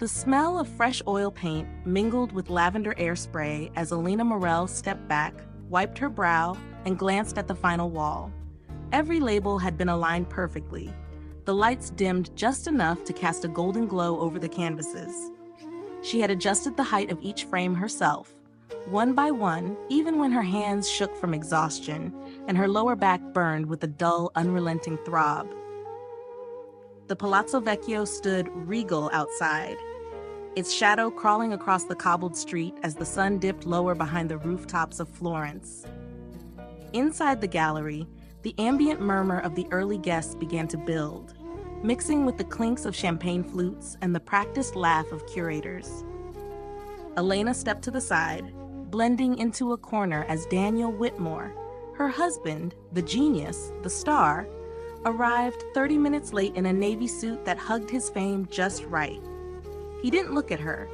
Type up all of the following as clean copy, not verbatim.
The smell of fresh oil paint mingled with lavender air spray as Elena Morel stepped back, wiped her brow, and glanced at the final wall. Every label had been aligned perfectly. The lights dimmed just enough to cast a golden glow over the canvases. She had adjusted the height of each frame herself, one by one, even when her hands shook from exhaustion and her lower back burned with a dull, unrelenting throb. The Palazzo Vecchio stood regal outside, its shadow crawling across the cobbled street as the sun dipped lower behind the rooftops of Florence. Inside the gallery, the ambient murmur of the early guests began to build, mixing with the clinks of champagne flutes and the practiced laugh of curators. Elena stepped to the side, blending into a corner as Daniel Whitmore, her husband, the genius, the star, arrived 30 minutes late in a navy suit that hugged his fame just right. He didn't look at her,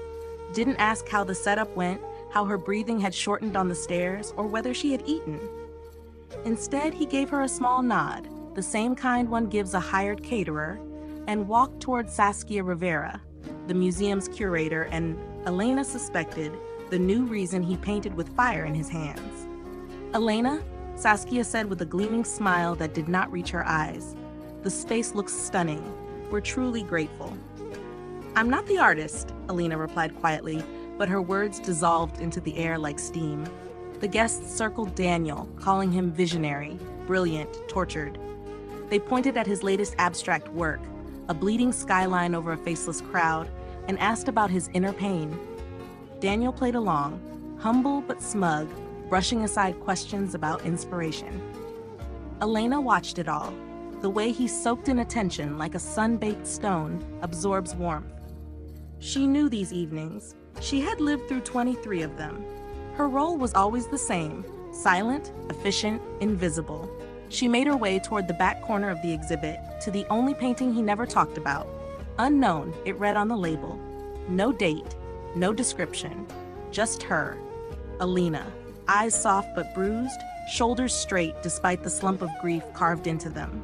didn't ask how the setup went, how her breathing had shortened on the stairs, or whether she had eaten. Instead, he gave her a small nod, the same kind one gives a hired caterer, and walked toward Saskia Rivera, the museum's curator, and Elena suspected the new reason he painted with fire in his hands. "Elena," Saskia said with a gleaming smile that did not reach her eyes, "the space looks stunning. We're truly grateful." "I'm not the artist," Elena replied quietly, but her words dissolved into the air like steam. The guests circled Daniel, calling him visionary, brilliant, tortured. They pointed at his latest abstract work, a bleeding skyline over a faceless crowd, and asked about his inner pain. Daniel played along, humble but smug, brushing aside questions about inspiration. Elena watched it all, the way he soaked in attention like a sun-baked stone absorbs warmth. She knew these evenings. She had lived through 23 of them. Her role was always the same, silent, efficient, invisible. She made her way toward the back corner of the exhibit, to the only painting he never talked about. Unknown, it read on the label. No date, no description, just her, Elena, eyes soft but bruised, shoulders straight despite the slump of grief carved into them.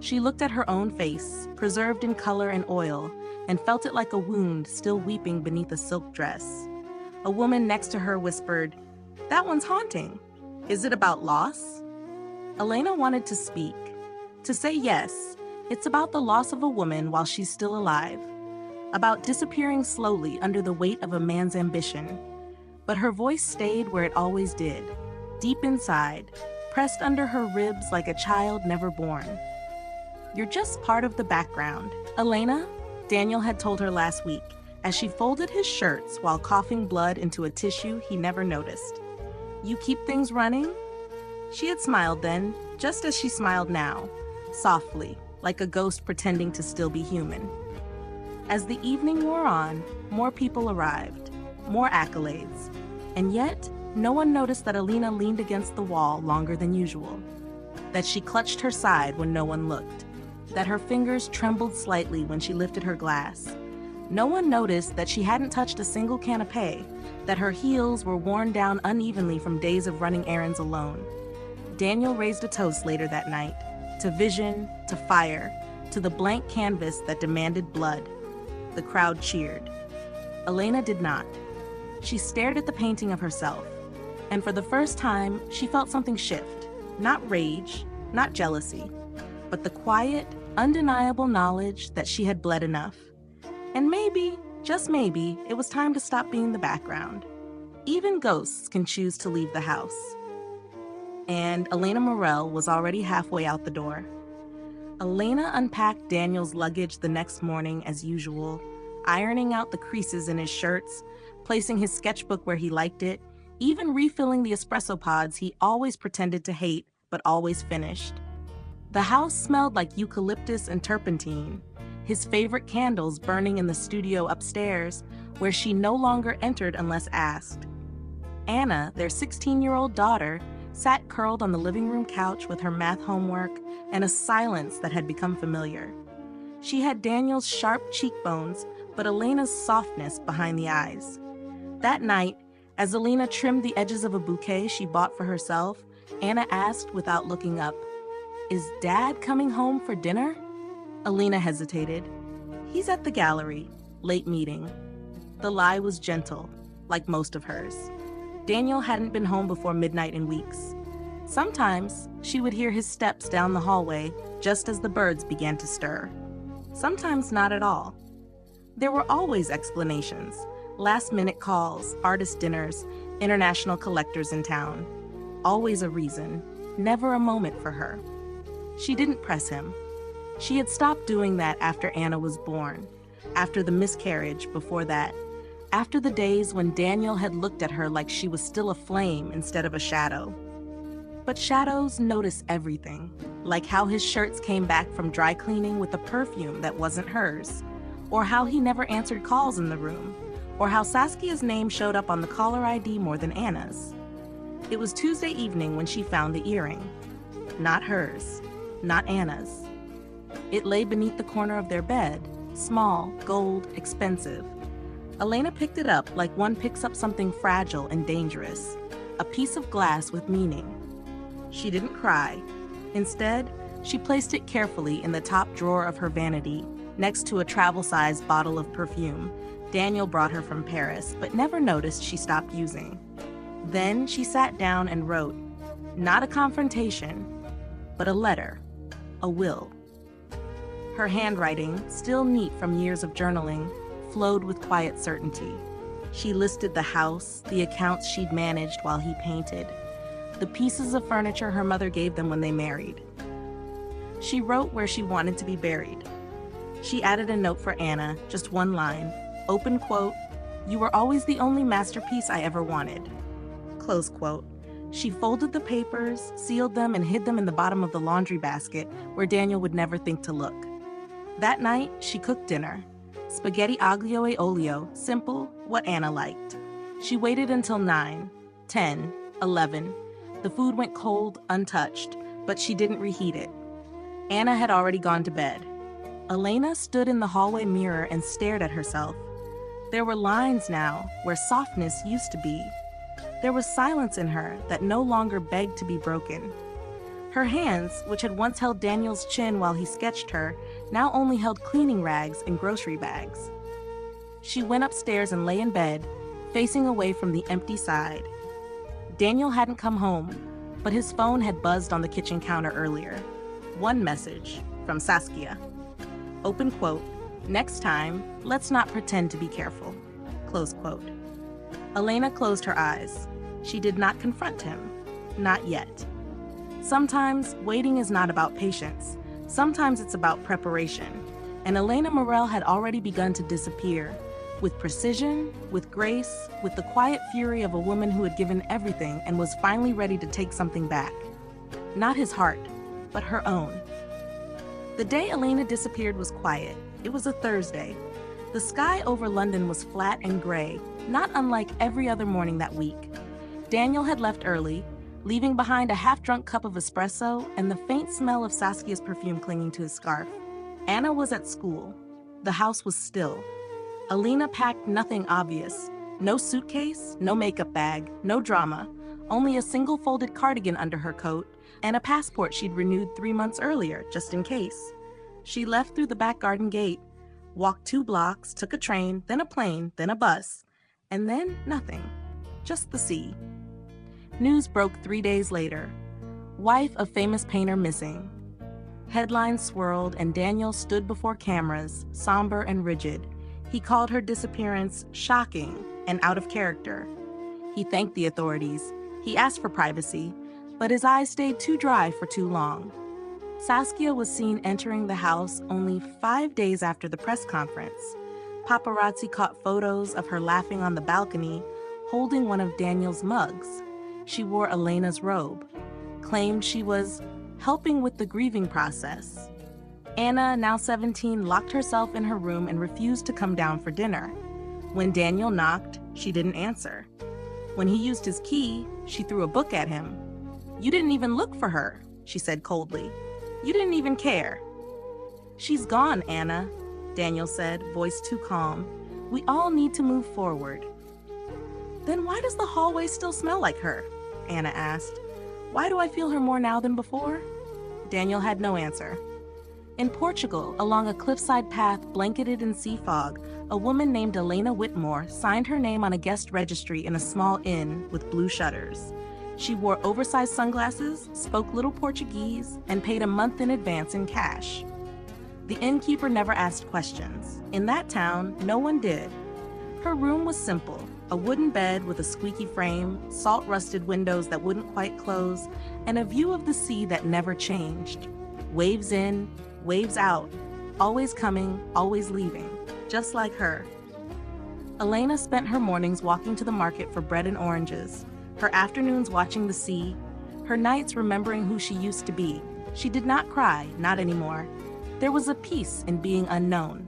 She looked at her own face, preserved in color and oil, and felt it like a wound still weeping beneath a silk dress. A woman next to her whispered, "That one's haunting. Is it about loss?" Elena wanted to speak, to say yes, it's about the loss of a woman while she's still alive, about disappearing slowly under the weight of a man's ambition. But her voice stayed where it always did, deep inside, pressed under her ribs like a child never born. "You're just part of the background, Elena," Daniel had told her last week, as she folded his shirts while coughing blood into a tissue he never noticed. "You keep things running?" She had smiled then, just as she smiled now, softly, like a ghost pretending to still be human. As the evening wore on, more people arrived, more accolades, and yet no one noticed that Elena leaned against the wall longer than usual, that she clutched her side when no one looked, that her fingers trembled slightly when she lifted her glass. No one noticed that she hadn't touched a single canapé, that her heels were worn down unevenly from days of running errands alone. Daniel raised a toast later that night, to vision, to fire, to the blank canvas that demanded blood. The crowd cheered. Elena did not. She stared at the painting of herself, and for the first time, she felt something shift. Not rage, not jealousy, but the quiet, undeniable knowledge that she had bled enough. And maybe, just maybe, it was time to stop being the background. Even ghosts can choose to leave the house. And Elena Morel was already halfway out the door. Elena unpacked Daniel's luggage the next morning as usual, ironing out the creases in his shirts, placing his sketchbook where he liked it, even refilling the espresso pods he always pretended to hate but always finished. The house smelled like eucalyptus and turpentine, his favorite candles burning in the studio upstairs, where she no longer entered unless asked. Anna, their 16-year-old daughter, sat curled on the living room couch with her math homework and a silence that had become familiar. She had Daniel's sharp cheekbones, but Elena's softness behind the eyes. That night, as Elena trimmed the edges of a bouquet she bought for herself, Anna asked without looking up, "Is Dad coming home for dinner?" Elena hesitated. "He's at the gallery. late meeting. The lie was gentle, like most of hers. Daniel hadn't been home before midnight in weeks. Sometimes she would hear his steps down the hallway just as the birds began to stir. Sometimes not at all. There were always explanations: last-minute calls, artist dinners, international collectors in town. Always a reason, never a moment for her. She didn't press him. She had stopped doing that after Anna was born, after the miscarriage before that, after the days when Daniel had looked at her like she was still a flame instead of a shadow. But shadows notice everything, like how his shirts came back from dry cleaning with a perfume that wasn't hers, or how he never answered calls in the room, or how Saskia's name showed up on the caller ID more than Anna's. It was Tuesday evening when she found the earring. Not hers, not Anna's. It lay beneath the corner of their bed, small, gold, expensive. Elena picked it up like one picks up something fragile and dangerous, a piece of glass with meaning. She didn't cry. Instead, she placed it carefully in the top drawer of her vanity, next to a travel-sized bottle of perfume Daniel brought her from Paris, but never noticed she stopped using. Then she sat down and wrote, not a confrontation, but a letter, a will. Her handwriting, still neat from years of journaling, flowed with quiet certainty. She listed the house, the accounts she'd managed while he painted, the pieces of furniture her mother gave them when they married. She wrote where she wanted to be buried. She added a note for Anna, just one line, open quote, "You were always the only masterpiece I ever wanted." Close quote. She folded the papers, sealed them, and hid them in the bottom of the laundry basket where Daniel would never think to look. That night, she cooked dinner. Spaghetti aglio e olio, simple, what Anna liked. She waited until 9, 10, 11. The food went cold, untouched, but she didn't reheat it. Anna had already gone to bed. Elena stood in the hallway mirror and stared at herself. There were lines now where softness used to be. There was silence in her that no longer begged to be broken. Her hands, which had once held Daniel's chin while he sketched her, now only held cleaning rags and grocery bags. She went upstairs and lay in bed, facing away from the empty side. Daniel hadn't come home, but his phone had buzzed on the kitchen counter earlier. One message from Saskia. Open quote, "Next time, let's not pretend to be careful." Close quote. Elena closed her eyes. She did not confront him. Not yet. Sometimes waiting is not about patience. Sometimes it's about preparation. And Elena Morel had already begun to disappear. With precision, with grace, with the quiet fury of a woman who had given everything and was finally ready to take something back. Not his heart, but her own. The day Elena disappeared was quiet. It was a Thursday. The sky over London was flat and gray, not unlike every other morning that week. Daniel had left early, leaving behind a half-drunk cup of espresso and the faint smell of Saskia's perfume clinging to his scarf. Anna was at school. The house was still. Elena packed nothing obvious. No suitcase, no makeup bag, no drama, only a single folded cardigan under her coat and a passport she'd renewed 3 months earlier, just in case. She left through the back garden gate, walked 2 blocks, took a train, then a plane, then a bus, and then nothing. Just the sea. News broke 3 days later. Wife of famous painter missing. Headlines swirled and Daniel stood before cameras, somber and rigid. He called her disappearance shocking and out of character. He thanked the authorities. He asked for privacy, but his eyes stayed too dry for too long. Saskia was seen entering the house only 5 days after the press conference. Paparazzi caught photos of her laughing on the balcony, holding one of Daniel's mugs. She wore Elena's robe, claimed she was helping with the grieving process. Anna, now 17, locked herself in her room and refused to come down for dinner. When Daniel knocked, she didn't answer. When he used his key, she threw a book at him. "You didn't even look for her," she said coldly. "You didn't even care." "She's gone, Anna," Daniel said, voice too calm. "We all need to move forward." "Then why does the hallway still smell like her?" Anna asked. "Why do I feel her more now than before?" Daniel had no answer. In Portugal, along a cliffside path blanketed in sea fog, a woman named Elena Whitmore signed her name on a guest registry in a small inn with blue shutters. She wore oversized sunglasses, spoke little Portuguese, and paid a month in advance in cash. The innkeeper never asked questions. In that town, no one did. Her room was simple: a wooden bed with a squeaky frame, salt-rusted windows that wouldn't quite close, and a view of the sea that never changed. Waves in, waves out, always coming, always leaving, just like her. Elena spent her mornings walking to the market for bread and oranges, her afternoons watching the sea, her nights remembering who she used to be. She did not cry, not anymore. There was a peace in being unknown,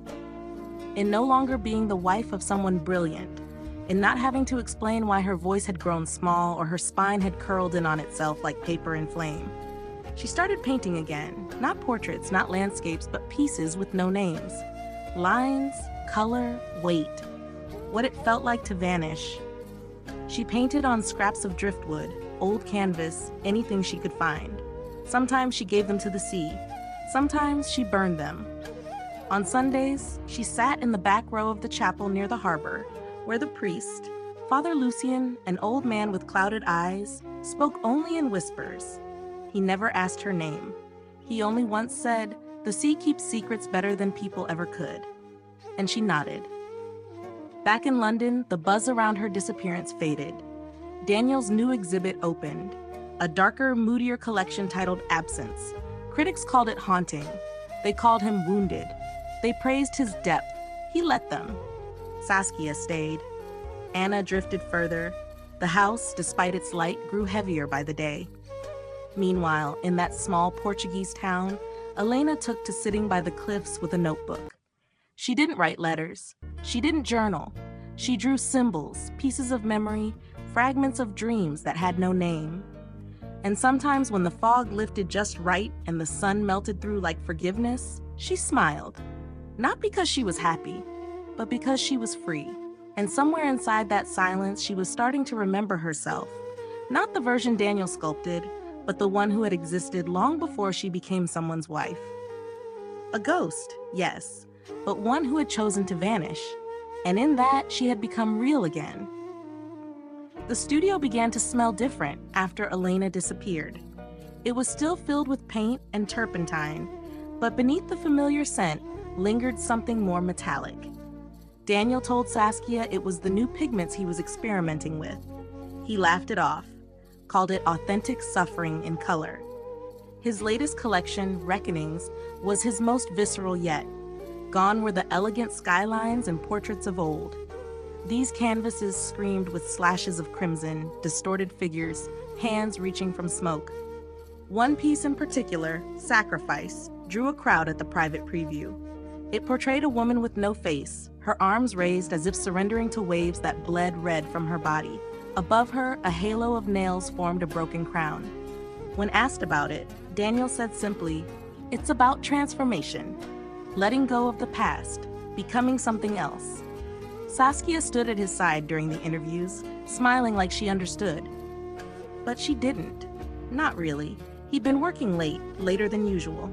in no longer being the wife of someone brilliant, in not having to explain why her voice had grown small or her spine had curled in on itself like paper in flame. She started painting again, not portraits, not landscapes, but pieces with no names. Lines, color, weight, what it felt like to vanish. She painted on scraps of driftwood, old canvas, anything she could find. Sometimes she gave them to the sea. Sometimes she burned them. On Sundays, she sat in the back row of the chapel near the harbor, where the priest, Father Lucian, an old man with clouded eyes, spoke only in whispers. He never asked her name. He only once said, "The sea keeps secrets better than people ever could." And she nodded. Back in London, the buzz around her disappearance faded. Daniel's new exhibit opened, a darker, moodier collection titled Absence. Critics called it haunting. They called him wounded. They praised his depth. He let them. Saskia stayed. Anna drifted further. The house, despite its light, grew heavier by the day. Meanwhile, in that small Portuguese town, Elena took to sitting by the cliffs with a notebook. She didn't write letters. She didn't journal. She drew symbols, pieces of memory, fragments of dreams that had no name. And sometimes when the fog lifted just right and the sun melted through like forgiveness, she smiled. Not because she was happy, but because she was free. And somewhere inside that silence, she was starting to remember herself. Not the version Daniel sculpted, but the one who had existed long before she became someone's wife. A ghost, yes, but one who had chosen to vanish. And in that, she had become real again. The studio began to smell different after Elena disappeared. It was still filled with paint and turpentine, but beneath the familiar scent lingered something more metallic. Daniel told Saskia it was the new pigments he was experimenting with. He laughed it off, called it authentic suffering in color. His latest collection, Reckonings, was his most visceral yet. Gone were the elegant skylines and portraits of old. These canvases screamed with slashes of crimson, distorted figures, hands reaching from smoke. One piece in particular, Sacrifice, drew a crowd at the private preview. It portrayed a woman with no face, her arms raised as if surrendering to waves that bled red from her body. Above her, a halo of nails formed a broken crown. When asked about it, Daniel said simply, "It's about transformation, letting go of the past, becoming something else." Saskia stood at his side during the interviews, smiling like she understood. But she didn't. Not really. He'd been working late, later than usual.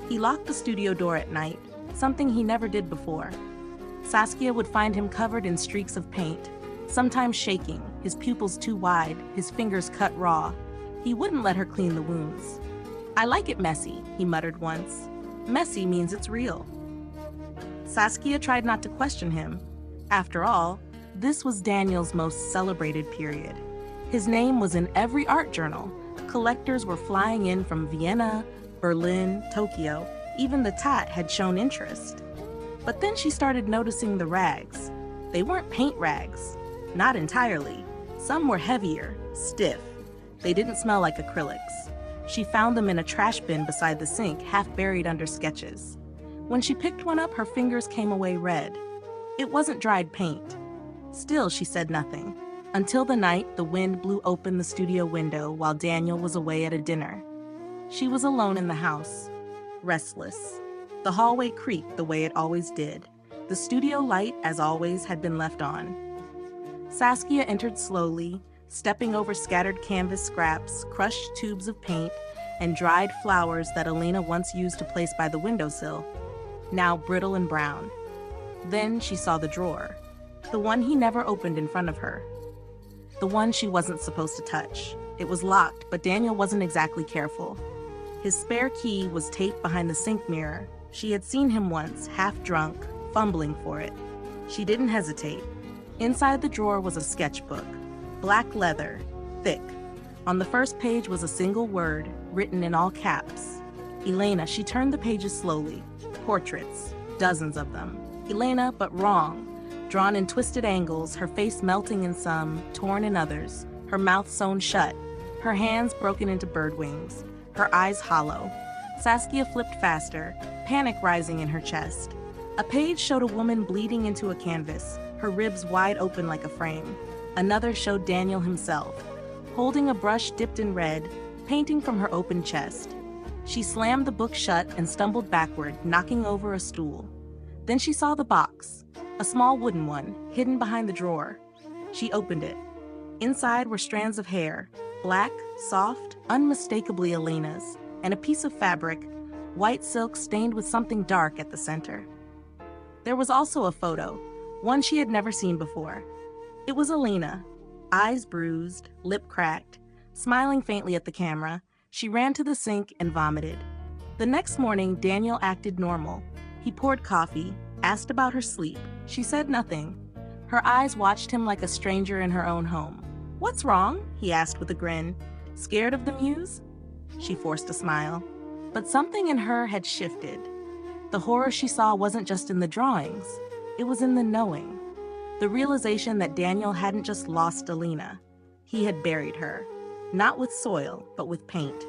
He locked the studio door at night, something he never did before. Saskia would find him covered in streaks of paint, sometimes shaking, his pupils too wide, his fingers cut raw. He wouldn't let her clean the wounds. "I like it messy," he muttered once. "Messy means it's real." Saskia tried not to question him. After all, this was Daniel's most celebrated period. His name was in every art journal. Collectors were flying in from Vienna, Berlin, Tokyo. Even the Tat had shown interest. But then she started noticing the rags. They weren't paint rags. Not entirely. Some were heavier, stiff. They didn't smell like acrylics. She found them in a trash bin beside the sink, half buried under sketches. When she picked one up, her fingers came away red. It wasn't dried paint. Still, she said nothing, until the night the wind blew open the studio window while Daniel was away at a dinner. She was alone in the house, restless. The hallway creaked the way it always did. The studio light, as always, had been left on. Saskia entered slowly, stepping over scattered canvas scraps, crushed tubes of paint, and dried flowers that Elena once used to place by the windowsill, now brittle and brown. Then she saw the drawer, the one he never opened in front of her, the one she wasn't supposed to touch. It was locked, but Daniel wasn't exactly careful. His spare key was taped behind the sink mirror. She had seen him once, half drunk, fumbling for it. She didn't hesitate. Inside the drawer was a sketchbook, black leather, thick. On the first page was a single word, written in all caps. Elena. She turned the pages slowly. Portraits, dozens of them. Elena, but wrong. Drawn in twisted angles, her face melting in some, torn in others, her mouth sewn shut, her hands broken into bird wings, her eyes hollow. Saskia flipped faster, panic rising in her chest. A page showed a woman bleeding into a canvas, her ribs wide open like a frame. Another showed Daniel himself, holding a brush dipped in red, painting from her open chest. She slammed the book shut and stumbled backward, knocking over a stool. Then she saw the box, a small wooden one, hidden behind the drawer. She opened it. Inside were strands of hair, black, soft, unmistakably Elena's, and a piece of fabric, white silk stained with something dark at the center. There was also a photo, one she had never seen before. It was Elena, eyes bruised, lip cracked, smiling faintly at the camera. She ran to the sink and vomited. The next morning, Daniel acted normal. He poured coffee, asked about her sleep. She said nothing. Her eyes watched him like a stranger in her own home. "What's wrong?" he asked with a grin. "Scared of the muse?" She forced a smile. But something in her had shifted. The horror she saw wasn't just in the drawings. It was in the knowing. The realization that Daniel hadn't just lost Elena. He had buried her. Not with soil, but with paint.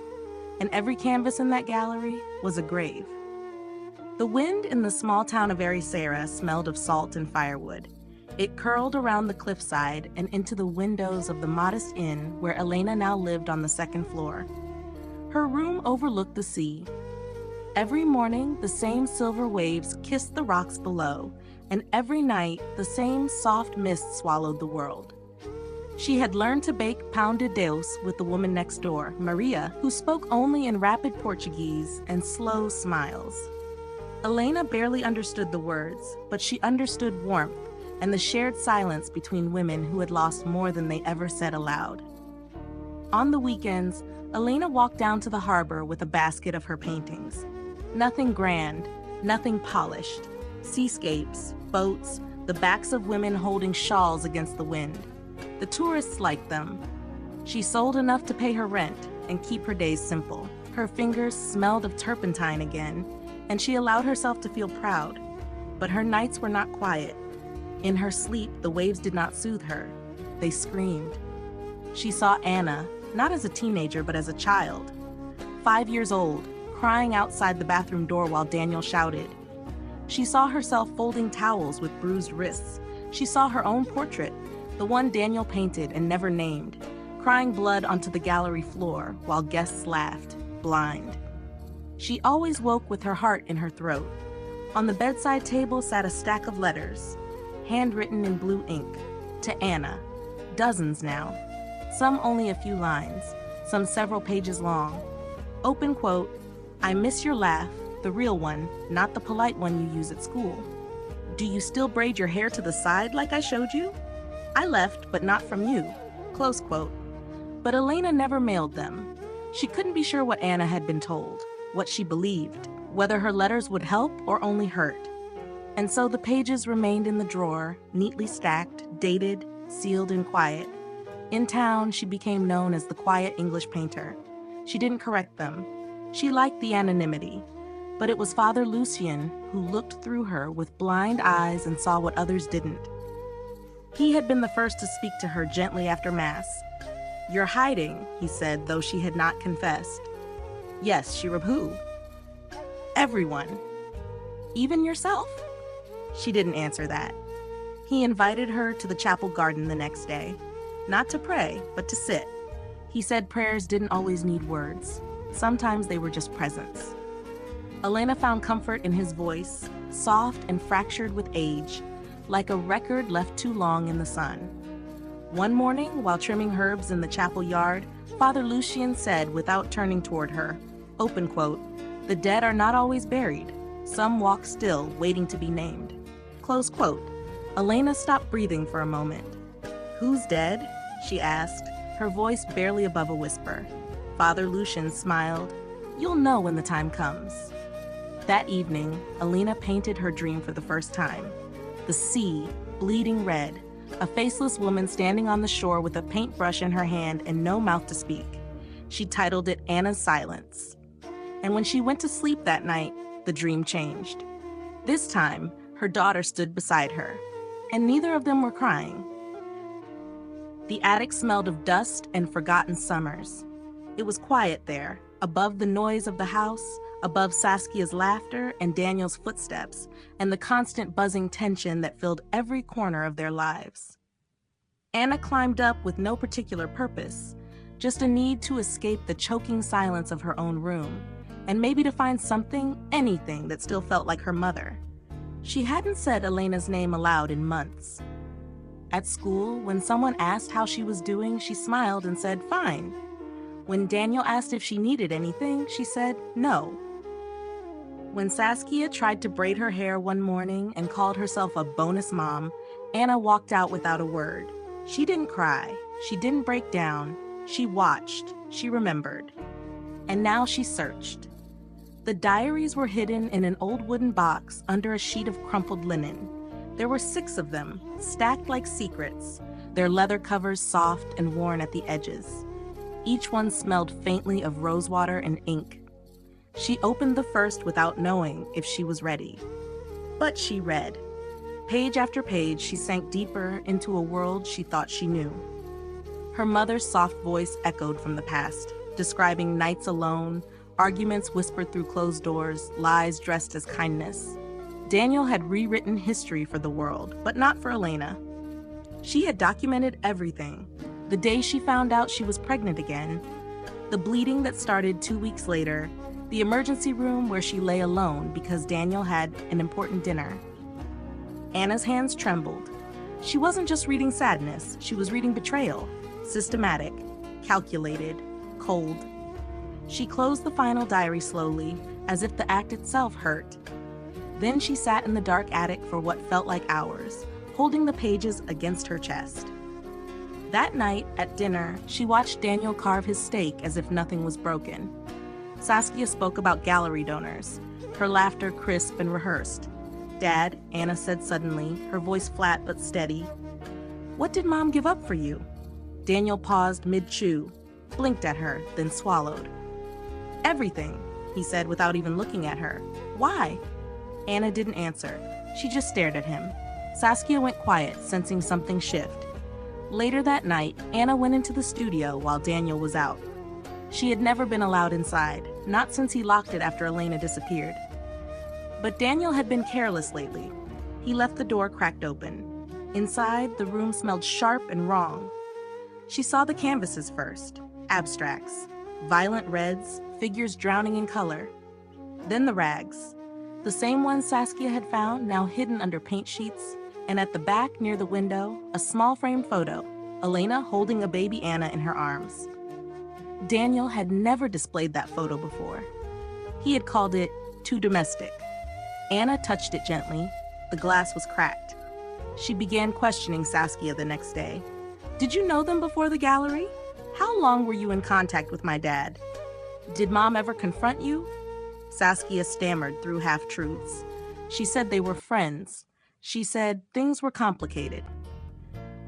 And every canvas in that gallery was a grave. The wind in the small town of Ericeira smelled of salt and firewood. It curled around the cliffside and into the windows of the modest inn where Elena now lived on the second floor. Her room overlooked the sea. Every morning, the same silver waves kissed the rocks below, and every night, the same soft mist swallowed the world. She had learned to bake pão de Deus with the woman next door, Maria, who spoke only in rapid Portuguese and slow smiles. Elena barely understood the words, but she understood warmth and the shared silence between women who had lost more than they ever said aloud. On the weekends, Elena walked down to the harbor with a basket of her paintings. Nothing grand, nothing polished. Seascapes, boats, the backs of women holding shawls against the wind. The tourists liked them. She sold enough to pay her rent and keep her days simple. Her fingers smelled of turpentine again, and she allowed herself to feel proud. But her nights were not quiet. In her sleep, the waves did not soothe her. They screamed. She saw Anna, not as a teenager, but as a child. 5 years old, crying outside the bathroom door while Daniel shouted. She saw herself folding towels with bruised wrists. She saw her own portrait, the one Daniel painted and never named, crying blood onto the gallery floor while guests laughed, blind. She always woke with her heart in her throat. On the bedside table sat a stack of letters, handwritten in blue ink, to Anna, dozens now, some only a few lines, some several pages long. Open quote, "I miss your laugh, the real one, not the polite one you use at school. Do you still braid your hair to the side like I showed you? I left, but not from you." Close quote. But Elena never mailed them. She couldn't be sure what Anna had been told, what she believed, whether her letters would help or only hurt. And so the pages remained in the drawer, neatly stacked, dated, sealed, and quiet. In town, she became known as the quiet English painter. She didn't correct them. She liked the anonymity. But it was Father Lucien who looked through her with blind eyes and saw what others didn't. He had been the first to speak to her gently after Mass. "You're hiding," he said, though she had not confessed. "Yes," she replied. "Who?" "Everyone." "Even yourself?" She didn't answer that. He invited her to the chapel garden the next day. Not to pray, but to sit. He said prayers didn't always need words. Sometimes they were just presence. Elena found comfort in his voice, soft and fractured with age, like a record left too long in the sun. One morning, while trimming herbs in the chapel yard, Father Lucian said without turning toward her, open quote, "The dead are not always buried. Some walk still, waiting to be named." Close quote. Elena stopped breathing for a moment. "Who's dead?" she asked, her voice barely above a whisper. Father Lucian smiled. "You'll know when the time comes." That evening, Elena painted her dream for the first time. The sea, bleeding red, a faceless woman standing on the shore with a paintbrush in her hand and no mouth to speak. She titled it Anna's Silence. And when she went to sleep that night, the dream changed. This time, her daughter stood beside her, and neither of them were crying. The attic smelled of dust and forgotten summers. It was quiet there, above the noise of the house, above Saskia's laughter and Daniel's footsteps, and the constant buzzing tension that filled every corner of their lives. Anna climbed up with no particular purpose, just a need to escape the choking silence of her own room, and maybe to find something, anything that still felt like her mother. She hadn't said Elena's name aloud in months. At school, when someone asked how she was doing, she smiled and said, "Fine." When Daniel asked if she needed anything, she said, "No." When Saskia tried to braid her hair one morning and called herself a bonus mom, Anna walked out without a word. She didn't cry. She didn't break down. She watched. She remembered. And now she searched. The diaries were hidden in an old wooden box under a sheet of crumpled linen. There were 6 of them, stacked like secrets, their leather covers soft and worn at the edges. Each one smelled faintly of rosewater and ink. She opened the first without knowing if she was ready. But she read. Page after page, she sank deeper into a world she thought she knew. Her mother's soft voice echoed from the past, describing nights alone, arguments whispered through closed doors, lies dressed as kindness. Daniel had rewritten history for the world, but not for Elena. She had documented everything. The day she found out she was pregnant again, the bleeding that started 2 weeks later, the emergency room where she lay alone because Daniel had an important dinner. Anna's hands trembled. She wasn't just reading sadness, she was reading betrayal. Systematic, calculated, cold. She closed the final diary slowly, as if the act itself hurt. Then she sat in the dark attic for what felt like hours, holding the pages against her chest. That night, at dinner, she watched Daniel carve his steak as if nothing was broken. Saskia spoke about gallery donors, her laughter crisp and rehearsed. "Dad," Anna said suddenly, her voice flat but steady. "What did Mom give up for you?" Daniel paused mid-chew, blinked at her, then swallowed. "Everything," he said without even looking at her. "Why?" Anna didn't answer. She just stared at him. Saskia went quiet, sensing something shift. Later that night, Anna went into the studio while Daniel was out. She had never been allowed inside, not since he locked it after Elena disappeared. But Daniel had been careless lately. He left the door cracked open. Inside, the room smelled sharp and wrong. She saw the canvases first, abstracts, violent reds, figures drowning in color. Then the rags, the same ones Saskia had found, now hidden under paint sheets, and at the back near the window, a small framed photo, Elena holding a baby Anna in her arms. Daniel had never displayed that photo before. He had called it too domestic. Anna touched it gently. The glass was cracked. She began questioning Saskia the next day. "Did you know them before the gallery? How long were you in contact with my dad? Did Mom ever confront you?" Saskia stammered through half-truths. She said they were friends. She said things were complicated.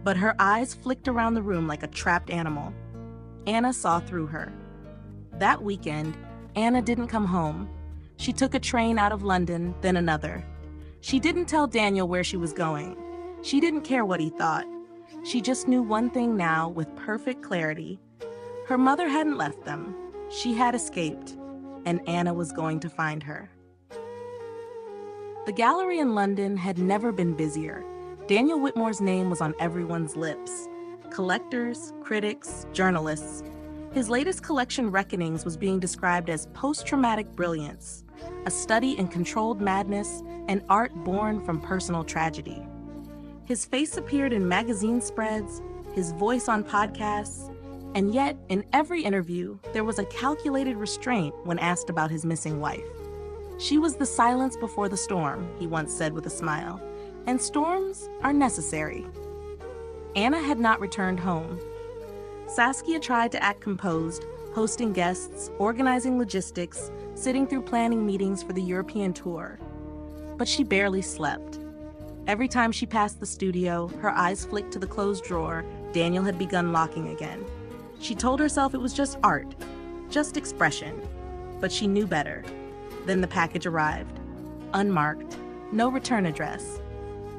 But her eyes flicked around the room like a trapped animal. Anna saw through her. That weekend, Anna didn't come home. She took a train out of London, then another. She didn't tell Daniel where she was going. She didn't care what he thought. She just knew one thing now with perfect clarity. Her mother hadn't left them. She had escaped, and Anna was going to find her. The gallery in London had never been busier. Daniel Whitmore's name was on everyone's lips. Collectors, critics, journalists. His latest collection, Reckonings, was being described as post-traumatic brilliance, a study in controlled madness and art born from personal tragedy. His face appeared in magazine spreads, his voice on podcasts, And yet, in every interview, there was a calculated restraint when asked about his missing wife. She was the silence before the storm, he once said with a smile, and storms are necessary. Anna had not returned home. Saskia tried to act composed, hosting guests, organizing logistics, sitting through planning meetings for the European tour. But she barely slept. Every time she passed the studio, her eyes flicked to the closed drawer Daniel had begun locking again. She told herself it was just art, just expression, but she knew better. Then the package arrived, unmarked, no return address.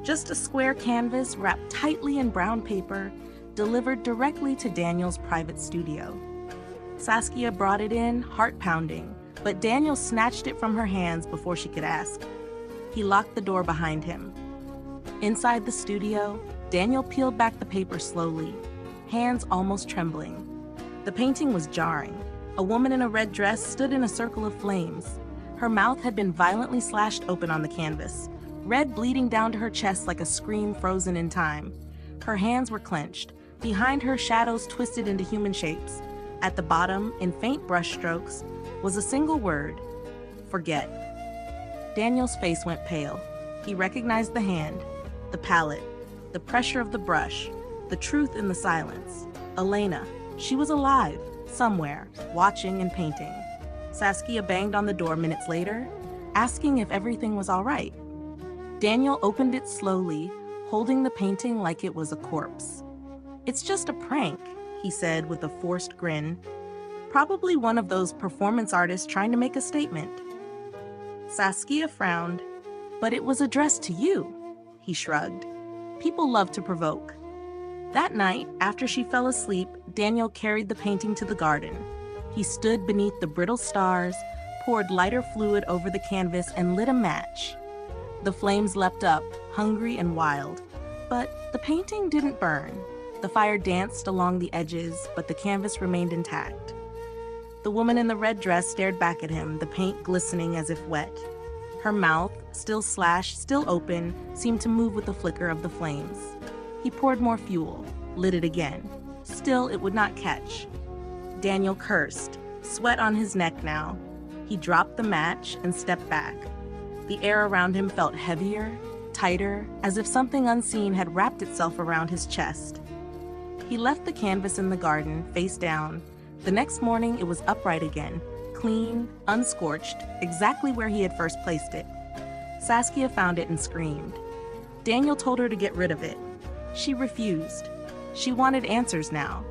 Just a square canvas wrapped tightly in brown paper, delivered directly to Daniel's private studio. Saskia brought it in, heart-pounding, but Daniel snatched it from her hands before she could ask. He locked the door behind him. Inside the studio, Daniel peeled back the paper slowly, hands almost trembling. The painting was jarring. A woman in a red dress stood in a circle of flames. Her mouth had been violently slashed open on the canvas, red bleeding down to her chest like a scream frozen in time. Her hands were clenched. Behind her, shadows twisted into human shapes. At the bottom, in faint brushstrokes, was a single word: forget. Daniel's face went pale. He recognized the hand, the palette, the pressure of the brush, the truth in the silence. Elena. She was alive, somewhere, watching and painting. Saskia banged on the door minutes later, asking if everything was all right. Daniel opened it slowly, holding the painting like it was a corpse. "It's just a prank," he said with a forced grin. "Probably one of those performance artists trying to make a statement." Saskia frowned. "But it was addressed to you," he shrugged. "People love to provoke." That night, after she fell asleep, Daniel carried the painting to the garden. He stood beneath the brittle stars, poured lighter fluid over the canvas, and lit a match. The flames leapt up, hungry and wild. But the painting didn't burn. The fire danced along the edges, but the canvas remained intact. The woman in the red dress stared back at him, the paint glistening as if wet. Her mouth, still slashed, still open, seemed to move with the flicker of the flames. He poured more fuel, lit it again. Still, it would not catch. Daniel cursed, sweat on his neck now. He dropped the match and stepped back. The air around him felt heavier, tighter, as if something unseen had wrapped itself around his chest. He left the canvas in the garden, face down. The next morning, it was upright again, clean, unscorched, exactly where he had first placed it. Saskia found it and screamed. Daniel told her to get rid of it. She refused. She wanted answers now.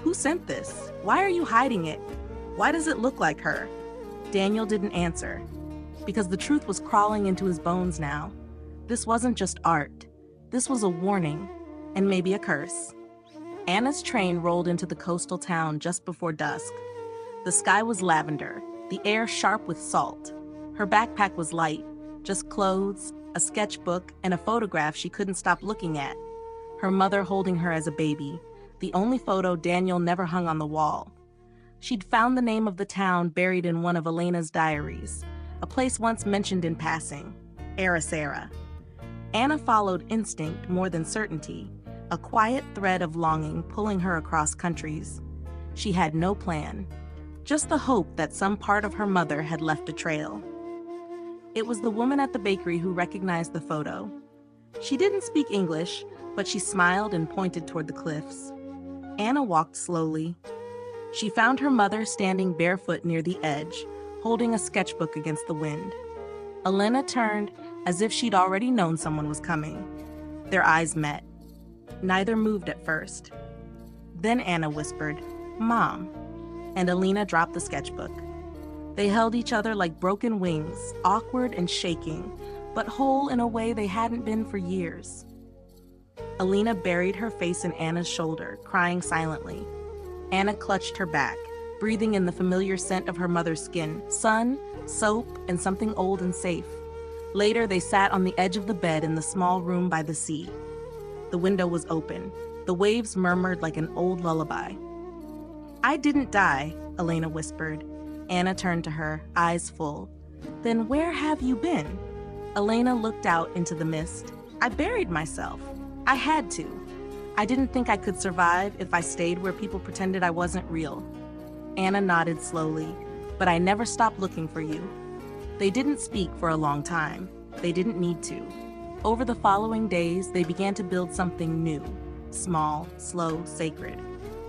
Who sent this? Why are you hiding it? Why does it look like her? Daniel didn't answer, because the truth was crawling into his bones now. This wasn't just art. This was a warning, and maybe a curse. Anna's train rolled into the coastal town just before dusk. The sky was lavender, the air sharp with salt. Her backpack was light, just clothes, a sketchbook, and a photograph she couldn't stop looking at. Her mother holding her as a baby, the only photo Daniel never hung on the wall. She'd found the name of the town buried in one of Elena's diaries, a place once mentioned in passing, Ericeira. Anna followed instinct more than certainty, a quiet thread of longing pulling her across countries. She had no plan, just the hope that some part of her mother had left a trail. It was the woman at the bakery who recognized the photo. She didn't speak English, but she smiled and pointed toward the cliffs. Anna walked slowly. She found her mother standing barefoot near the edge, holding a sketchbook against the wind. Elena turned as if she'd already known someone was coming. Their eyes met. Neither moved at first. Then Anna whispered, "Mom," and Elena dropped the sketchbook. They held each other like broken wings, awkward and shaking, but whole in a way they hadn't been for years. Elena buried her face in Anna's shoulder, crying silently. Anna clutched her back, breathing in the familiar scent of her mother's skin, sun, soap, and something old and safe. Later, they sat on the edge of the bed in the small room by the sea. The window was open. The waves murmured like an old lullaby. "I didn't die," Elena whispered. Anna turned to her, eyes full. "Then where have you been?" Elena looked out into the mist. "I buried myself. I had to. I didn't think I could survive if I stayed where people pretended I wasn't real. Anna nodded slowly, but I never stopped looking for you. They didn't speak for a long time. They didn't need to. Over the following days, they began to build something new, small, slow, sacred.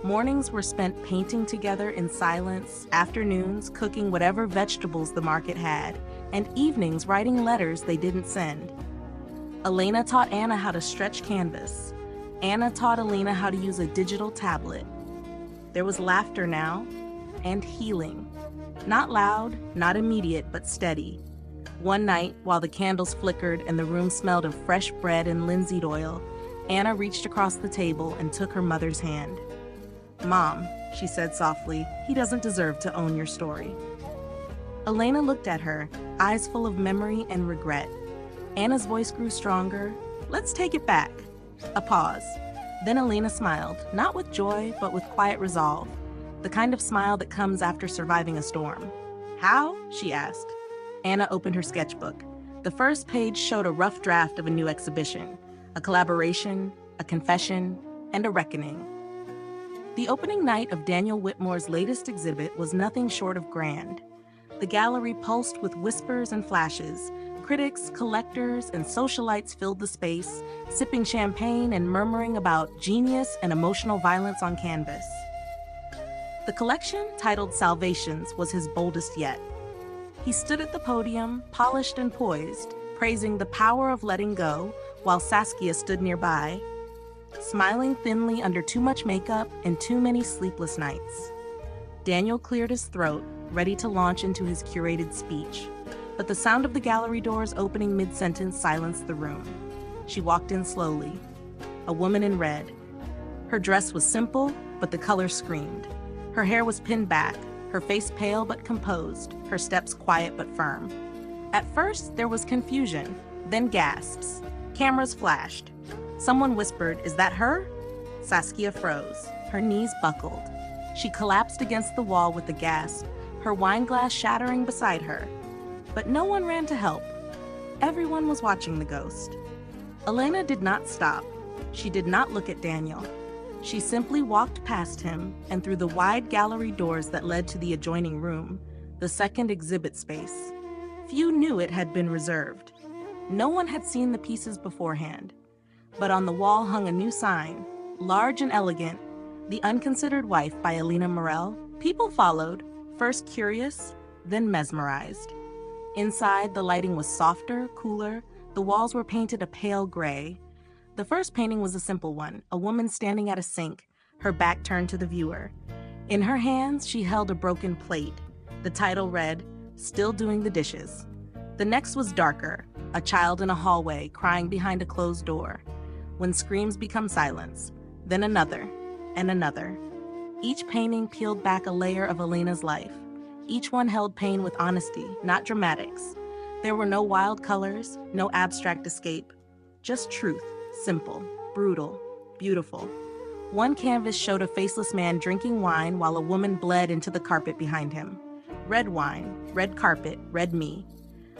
Mornings were spent painting together in silence, afternoons cooking whatever vegetables the market had, and evenings writing letters they didn't send. Elena taught Anna how to stretch canvas. Anna taught Elena how to use a digital tablet. There was laughter now, and healing. Not loud, not immediate, but steady. One night, while the candles flickered and the room smelled of fresh bread and linseed oil, Anna reached across the table and took her mother's hand. "Mom," she said softly, "he doesn't deserve to own your story." Elena looked at her, eyes full of memory and regret. Anna's voice grew stronger. "Let's take it back." A pause. Then Elena smiled, not with joy, but with quiet resolve, the kind of smile that comes after surviving a storm. "How?" she asked. Anna opened her sketchbook. The first page showed a rough draft of a new exhibition, a collaboration, a confession, and a reckoning. The opening night of Daniel Whitmore's latest exhibit was nothing short of grand. The gallery pulsed with whispers and flashes. Critics, collectors, and socialites filled the space, sipping champagne and murmuring about genius and emotional violence on canvas. The collection, titled Salvations, was his boldest yet. He stood at the podium, polished and poised, praising the power of letting go, while Saskia stood nearby, smiling thinly under too much makeup and too many sleepless nights. Daniel cleared his throat, ready to launch into his curated speech, but the sound of the gallery doors opening mid-sentence silenced the room. She walked in slowly, a woman in red. Her dress was simple, but the color screamed. Her hair was pinned back, her face pale but composed, her steps quiet but firm. At first, there was confusion, then gasps. Cameras flashed. Someone whispered, "Is that her?" Saskia froze. Her knees buckled. She collapsed against the wall with a gasp, her wine glass shattering beside her. But no one ran to help. Everyone was watching the ghost. Elena did not stop. She did not look at Daniel. She simply walked past him and through the wide gallery doors that led to the adjoining room, the second exhibit space. Few knew it had been reserved. No one had seen the pieces beforehand. But on the wall hung a new sign, large and elegant, "The Unconsidered Wife" by Elena Morel. People followed, first curious, then mesmerized. Inside, the lighting was softer, cooler. The walls were painted a pale gray. The first painting was a simple one, a woman standing at a sink, her back turned to the viewer. In her hands, she held a broken plate. The title read, "Still Doing the Dishes." The next was darker, a child in a hallway crying behind a closed door. When screams become silence, then another, and another. Each painting peeled back a layer of Elena's life. Each one held pain with honesty, not dramatics. There were no wild colors, no abstract escape. Just truth, simple, brutal, beautiful. One canvas showed a faceless man drinking wine while a woman bled into the carpet behind him. Red wine, red carpet, red me.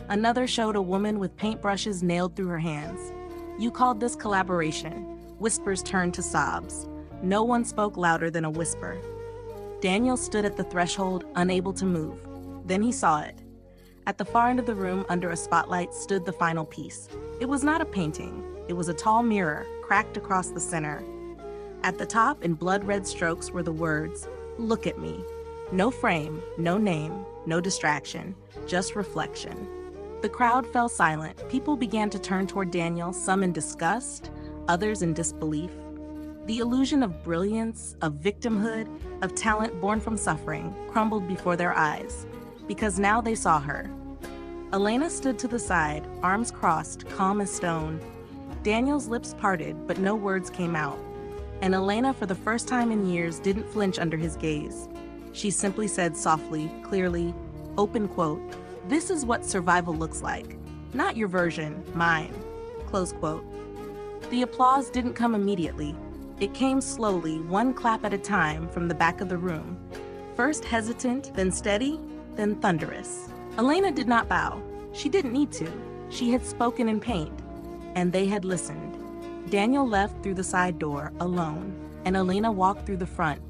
Another showed a woman with paintbrushes nailed through her hands. You called this collaboration. Whispers turned to sobs. No one spoke louder than a whisper. Daniel stood at the threshold, unable to move. Then he saw it. At the far end of the room, under a spotlight, stood the final piece. It was not a painting. It was a tall mirror, cracked across the center. At the top, in blood-red strokes, were the words, "Look at me." No frame, no name, no distraction, just reflection. The crowd fell silent. People began to turn toward Daniel, some in disgust, others in disbelief. The illusion of brilliance, of victimhood, of talent born from suffering crumbled before their eyes, because now they saw her. Elena stood to the side, arms crossed, calm as stone. Daniel's lips parted, but no words came out. And Elena, for the first time in years, didn't flinch under his gaze. She simply said softly, clearly, open quote, "This is what survival looks like. Not your version, mine." Close quote. The applause didn't come immediately. It came slowly, one clap at a time, from the back of the room. First hesitant, then steady, then thunderous. Elena did not bow. She didn't need to. She had spoken in paint, and they had listened. Daniel left through the side door, alone, and Elena walked through the front,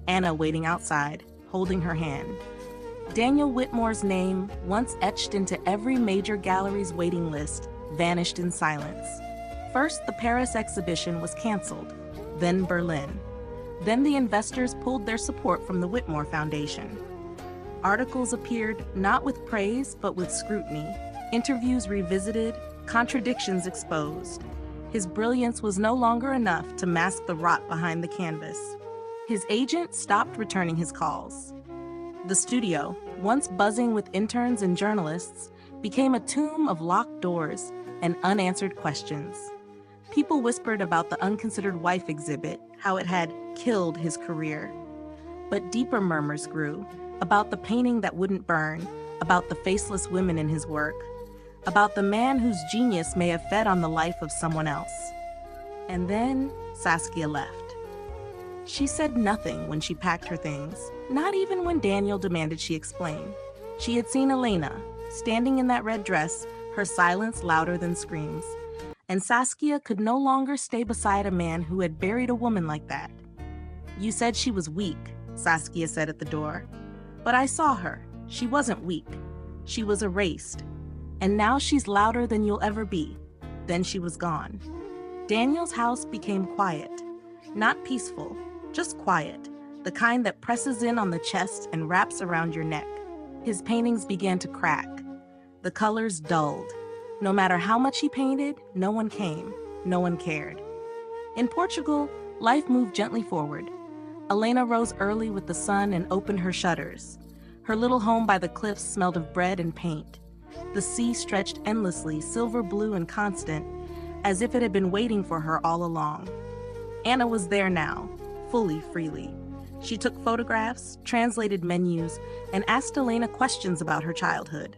Anna waiting outside, holding her hand. Daniel Whitmore's name, once etched into every major gallery's waiting list, vanished in silence. First, the Paris exhibition was canceled, then Berlin. Then the investors pulled their support from the Whitmore Foundation. Articles appeared not with praise, but with scrutiny. Interviews revisited, contradictions exposed. His brilliance was no longer enough to mask the rot behind the canvas. His agent stopped returning his calls. The studio, once buzzing with interns and journalists, became a tomb of locked doors and unanswered questions. People whispered about the unconsidered wife exhibit, how it had killed his career. But deeper murmurs grew, about the painting that wouldn't burn, about the faceless women in his work, about the man whose genius may have fed on the life of someone else. And then Saskia left. She said nothing when she packed her things, not even when Daniel demanded she explain. She had seen Elena, standing in that red dress, her silence louder than screams. And Saskia could no longer stay beside a man who had buried a woman like that. "You said she was weak," Saskia said at the door. "But I saw her. She wasn't weak. She was erased. And now she's louder than you'll ever be." Then she was gone. Daniel's house became quiet. Not peaceful, just quiet, the kind that presses in on the chest and wraps around your neck. His paintings began to crack. The colors dulled. No matter how much he painted, no one came, no one cared. In Portugal, life moved gently forward. Elena rose early with the sun and opened her shutters. Her little home by the cliffs smelled of bread and paint. The sea stretched endlessly, silver blue and constant, as if it had been waiting for her all along. Anna was there now, fully, freely. She took photographs, translated menus, and asked Elena questions about her childhood.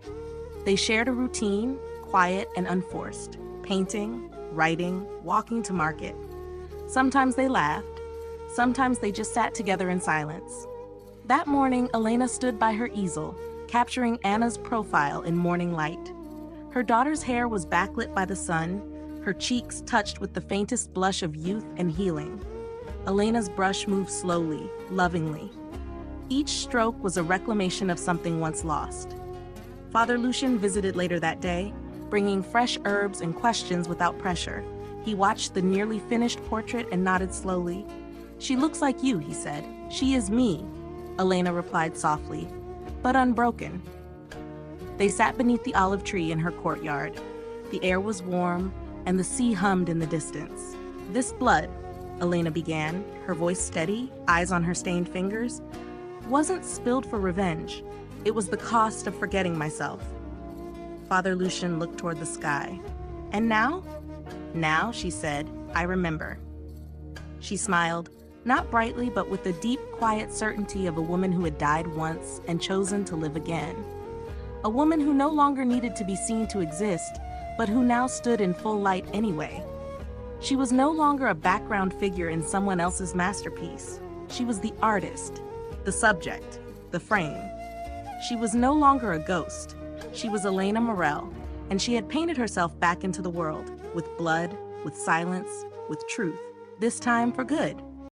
They shared a routine, quiet and unforced, painting, writing, walking to market. Sometimes they laughed, sometimes they just sat together in silence. That morning, Elena stood by her easel, capturing Anna's profile in morning light. Her daughter's hair was backlit by the sun, her cheeks touched with the faintest blush of youth and healing. Elena's brush moved slowly, lovingly. Each stroke was a reclamation of something once lost. Father Lucian visited later that day, bringing fresh herbs and questions without pressure. He watched the nearly finished portrait and nodded slowly. "She looks like you," he said. "She is me," Elena replied softly, but unbroken. They sat beneath the olive tree in her courtyard. The air was warm, and the sea hummed in the distance. "This blood," Elena began, her voice steady, eyes on her stained fingers, "wasn't spilled for revenge. It was the cost of forgetting myself." Father Lucian looked toward the sky. "And now?" "Now," she said, "I remember." She smiled, not brightly, but with the deep, quiet certainty of a woman who had died once and chosen to live again. A woman who no longer needed to be seen to exist, but who now stood in full light anyway. She was no longer a background figure in someone else's masterpiece. She was the artist, the subject, the frame. She was no longer a ghost. She was Elena Morel, and she had painted herself back into the world, with blood, with silence, with truth, this time for good.